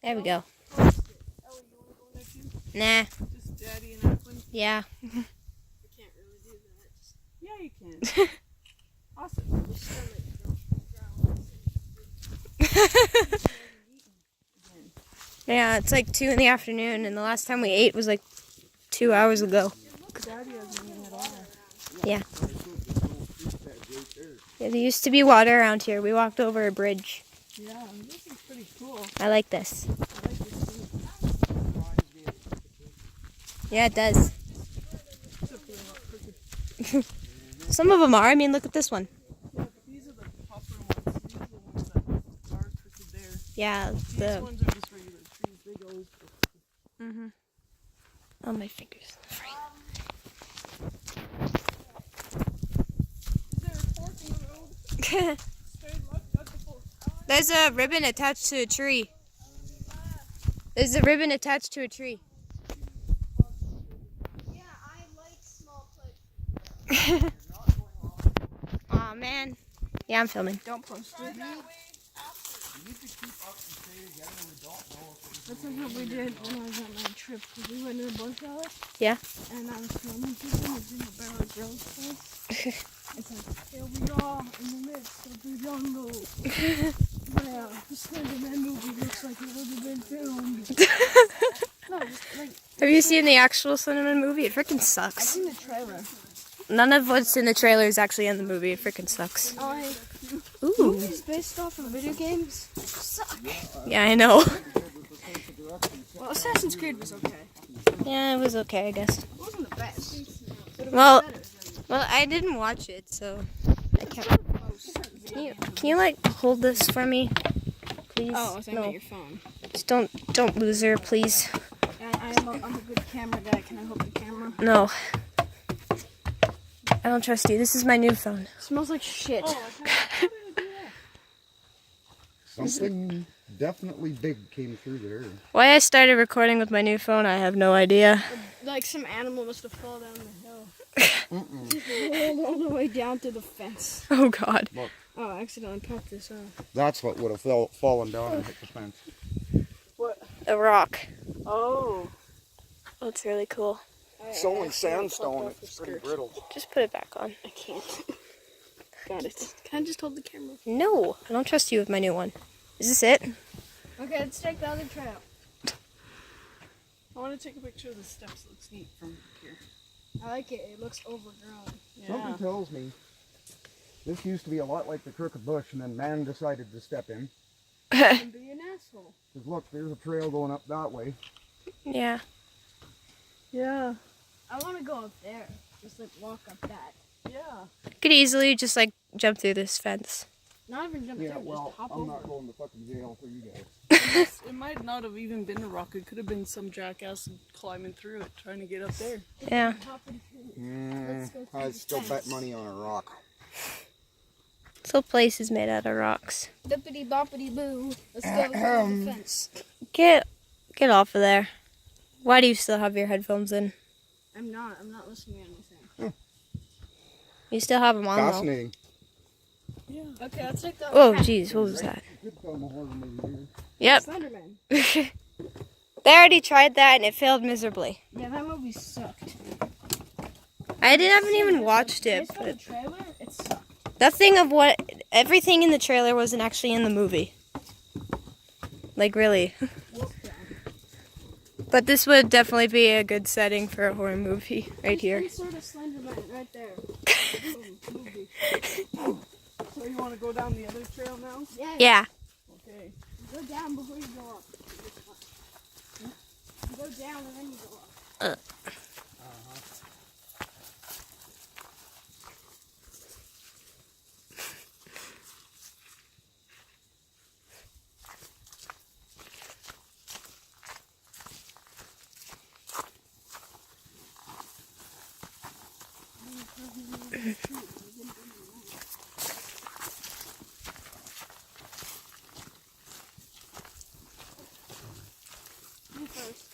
There we go. Ellie, you want to go in there too? Nah. Just Daddy and Aquin? Yeah. I can't really do that. Yeah, you can. Awesome. Just start like Yeah, it's like 2 in the afternoon, and the last time we ate was like 2 hours ago. Daddy hasn't even had water. Yeah. Yeah, there used to be water around here. We walked over a bridge. Yeah, this is pretty cool. I like this. I like this too. Yeah, it does. Except for they're not crooked. Some of them are. I mean, look at this one. Yeah, but these are the popper ones. These are the ones that are crooked there. Yeah, These the... ones are just regular trees. They go always crooked. Mm-hmm. Oh, my fingers. Is there a fork in the road? Straight left, that's the fork. There's a ribbon attached to a tree. There's a ribbon attached to a tree. Yeah, I like small places. Aw, man. Yeah, I'm filming. Don't post it. That's like what we did when I was on my trip. We went to the bush alley. Yeah. And I was filming people. It's in the Bear Grylls place. It's like, here we are in the midst of the jungle. Yeah, the Slenderman movie looks like it would have been filmed. No, just like, Have you seen the actual Slenderman movie? It freaking I've sucks. seen the trailer. None of what's in the trailer is actually in the movie. It freaking sucks. Ooh. Movies based off of video games suck. Yeah, I know. Well, Assassin's Creed was okay. Yeah, it was okay, I guess. It wasn't the best. But it was Well, better. well, I didn't watch it, so I can't. Can you like hold this for me, please? Oh, I was thinking No, about your phone. just don't lose her, please. I'm a good camera guy. Can I hold the camera? No, I don't trust you. This is my new phone. It smells like shit. Something definitely big came through there. Why I started recording with my new phone, I have no idea. Like some animal must have fallen down the hill. Rolled all the way down to the fence. Oh God. Oh, I accidentally popped this off. That's what would have fallen down and hit the fence. What? A rock. Oh. That's really cool. It's only sandstone. It's pretty brittle. Just put it back on. I can't. Got it. Can I just hold the camera? No, I don't trust you with my new one. Is this it? Okay, let's take the other trail. I want to take a picture of the steps. It looks neat from here. I like it. It looks overgrown. Something tells me this used to be a lot like the Crooked Bush, and then man decided to step in. And be an asshole. Because look, there's a trail going up that way. Yeah. Yeah. I want to go up there. Just like walk up that. Yeah. Could easily just like jump through this fence. Not even jump Yeah, down, well, just hop I'm over. not going to fucking jail for you guys. It might not have even been a rock. It could have been some jackass climbing through it, trying to get up there. Yeah. I'd still bet money on a rock. This whole place is made out of rocks. Bippity boppity boo. Let's go over the fence. Get off of there. Why do you still have your headphones in? I'm not listening to anything. You still have them on though. Fascinating. Yeah. Okay, let's take the Oh jeez, what was that? Good film of horror movie here. Yep. Slenderman. They already tried that and it failed miserably. Yeah, that movie sucked. I haven't even watched it, Based on the but trailer, it sucked. that thing of what everything in the trailer wasn't actually in the movie. Like really. But this would definitely be a good setting for a horror movie right here. Some sort of Slenderman right there. Movie. So you want to go down the other trail now? Yeah. Yeah. Okay. Go down before you go up. You go down and then you go up. You first.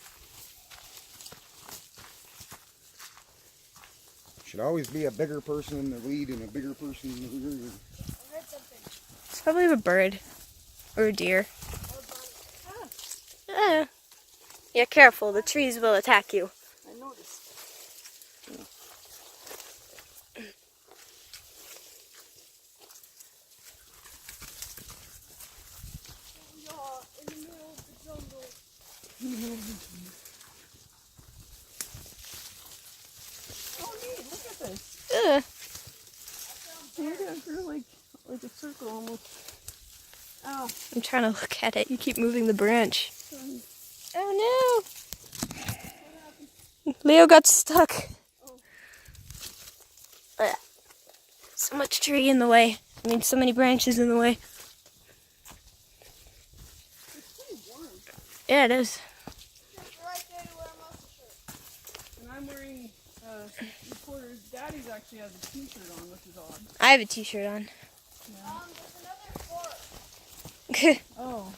Should always be a bigger person in the lead and a bigger person in the rear. I heard something. It's probably a bird or a deer. Ah. Yeah, careful. The trees will attack you. I noticed. We are in the middle of the jungle. Oh, neat. Look at this. Ugh. Maybe I drew like a circle almost. Ah, I'm trying to look at it. You keep moving the branch. sorry. Oh no! Leo got stuck. Oh. Ugh. So much tree in the way. I mean, so many branches in the way. It's pretty warm. Yeah, it is. It's right there to wear a muscle shirt. And I'm wearing reporter's. Daddy's actually has a t-shirt on, which is odd. I have a t-shirt on. There's another fork. Oh,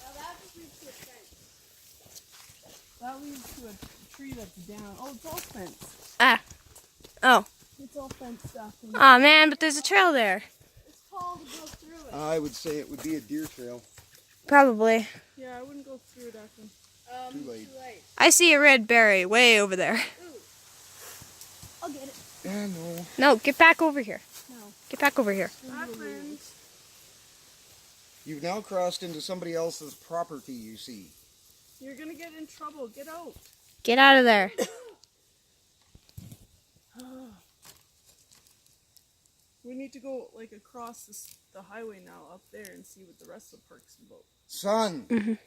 Now that just leads to a fence. that leads to a tree that's down. Oh, it's all fenced. Oh. It's all fenced up. And Aw, man, but there's a trail there. It's tall to go through it. I would say it would be a deer trail. Probably. yeah, I wouldn't go through it actually. Too late. I see a red berry way over there. I'll get it. Yeah, no. No, get back over here. No. Get back over here. Friends. You've now crossed into somebody else's property, you see. You're gonna get in trouble. Get out. Get out of there. We need to go like across the highway now up there and see what the rest of the park's about. Son!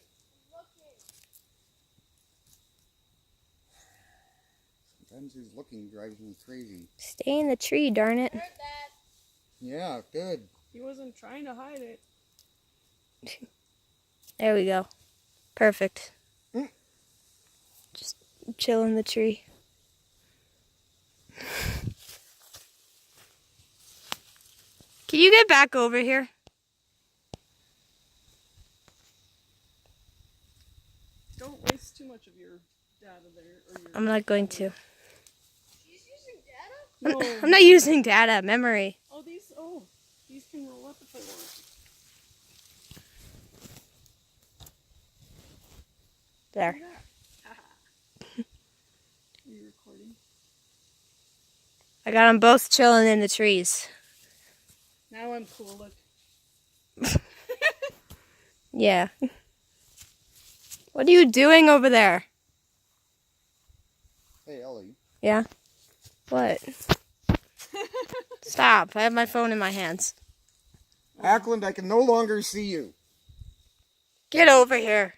Sometimes his looking drives me crazy. Stay in the tree, darn it. Heard that. Yeah, good. He wasn't trying to hide it. There we go. Perfect. Mm. Just chill in the tree. Can you get back over here? Don't waste too much of your data there. Or your I'm not going to. She's using data? No. I'm not using data, memory. These can roll up if I want. There. Are you recording? I got them both chilling in the trees. Now I'm cool. Look. Yeah. What are you doing over there? Hey, Ellie. Yeah? What? Stop. I have my phone in my hands. Ackland, I can no longer see you. Get over here.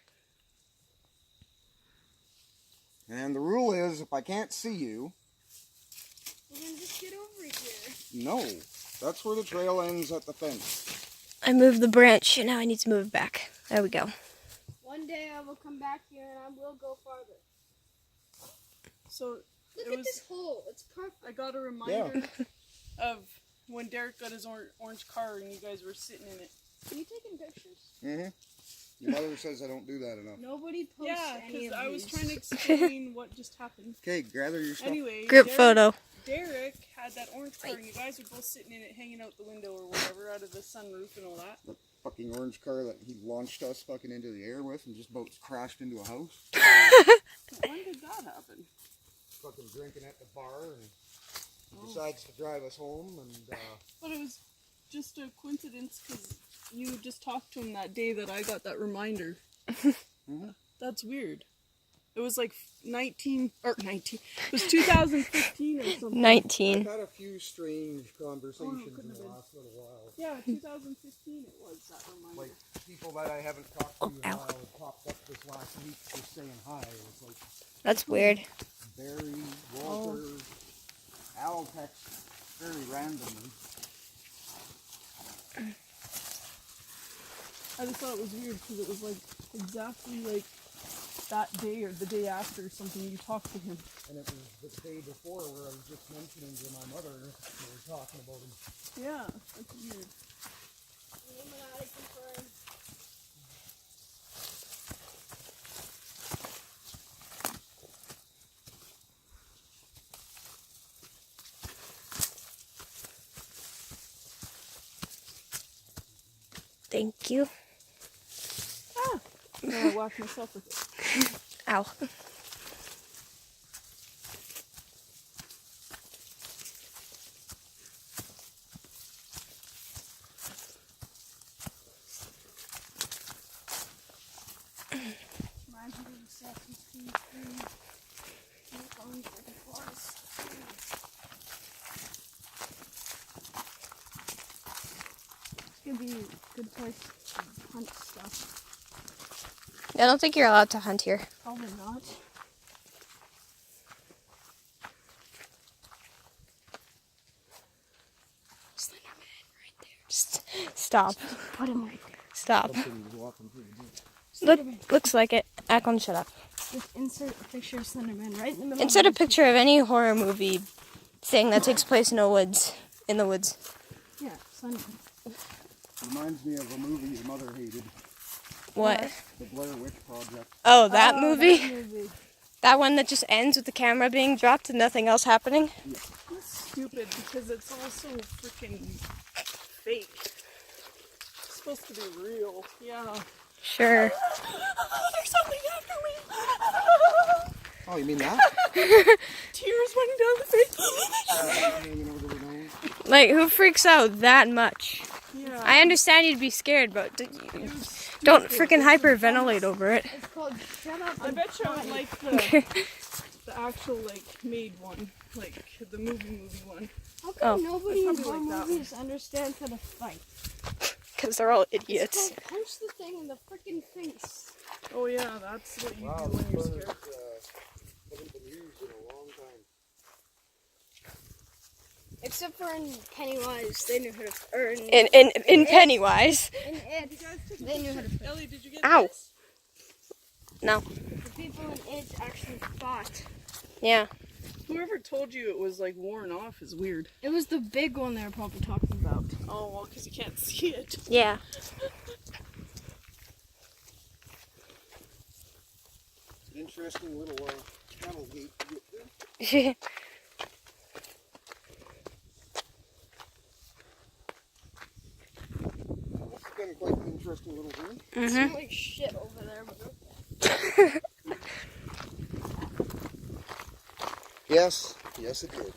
And the rule is, if I can't see you, We're gonna just get over here. no. That's where the trail ends at the fence. I moved the branch and now I need to move it back. There we go. One day I will come back here and I will go farther. So Look it at was. this hole. It's perfect. I got a reminder of when Derek got his orange car and you guys were sitting in it. Are you taking pictures? Mm-hmm. Your mother says I don't do that enough. Nobody posts Yeah, any because of I was these. trying to explain what just happened. Okay, gather your stuff. Anyway, Group Derek, photo. Derek had that orange car and you guys were both sitting in it, hanging out the window or whatever, out of the sunroof and all that. The fucking orange car that he launched us fucking into the air with and just about crashed into a house. When did that happen? Fucking drinking at the bar and he decides to drive us home and But it was just a coincidence because you just talked to him that day that I got that reminder. That's weird. It was like 19. It was 2015 or something. 19. I've had a few strange conversations couldn't in have the been. last little while. Yeah, 2015 it was that reminder. Like people that I haven't talked to in a ow. while have popped up this last week just saying hi. It's like That's weird. Barry, Walter, Al text very randomly. I just thought it was weird because it was like exactly like that day or the day after or something you talked to him. And it was the day before where I was just mentioning to my mother we were talking about him. Yeah, that's weird. Illuminati confirmed. Thank you. And I whacked myself with it. Ow. Reminds me of Assassin's Creed 3. Going for the forest. It's gonna be a good place to hunt stuff. I don't think you're allowed to hunt here. Probably not. Slenderman right there. Just stop. Put him right there. Stop. Something was walking through the bush. Looks like it. Ackland, shut up. Just insert a picture of Slenderman right in the middle. Insert a picture of any horror movie thing that takes place in the woods. In the woods. Yeah, Slenderman. Reminds me of a movie your mother hated, What? the Blair Witch Project. Oh, that movie? That movie. That one that just ends with the camera being dropped and nothing else happening? That's stupid because it's also freaking fake. It's supposed to be real. Yeah. Sure. There's something after me. Oh, you mean that? Tears running down the face. Hanging over the nose. Like, who freaks out that much? Yeah. I understand you'd be scared, but don't freaking hyperventilate over it. It's called Shut Up. I bet you I would like the actual made one, like the movie one. How come nobody in It's horror probably like that movies understands how to fight? Because they're all It's idiots. called punch the thing in the freaking face. Oh yeah, that's what you do when you're scared. Hasn't been used in a long time. Except for in Pennywise, they knew how to. Or In Pennywise. in It, they knew how to. Ellie, did you get Ow. this? No. The people in It actually fought. Yeah. Whoever told you it was worn off is weird. It was the big one they were probably talking about. Oh well, because you can't see it. Yeah. An interesting little cattle gate to get through. It's been quite an interesting little journey. It smelled like shit over there, but Yes, it did.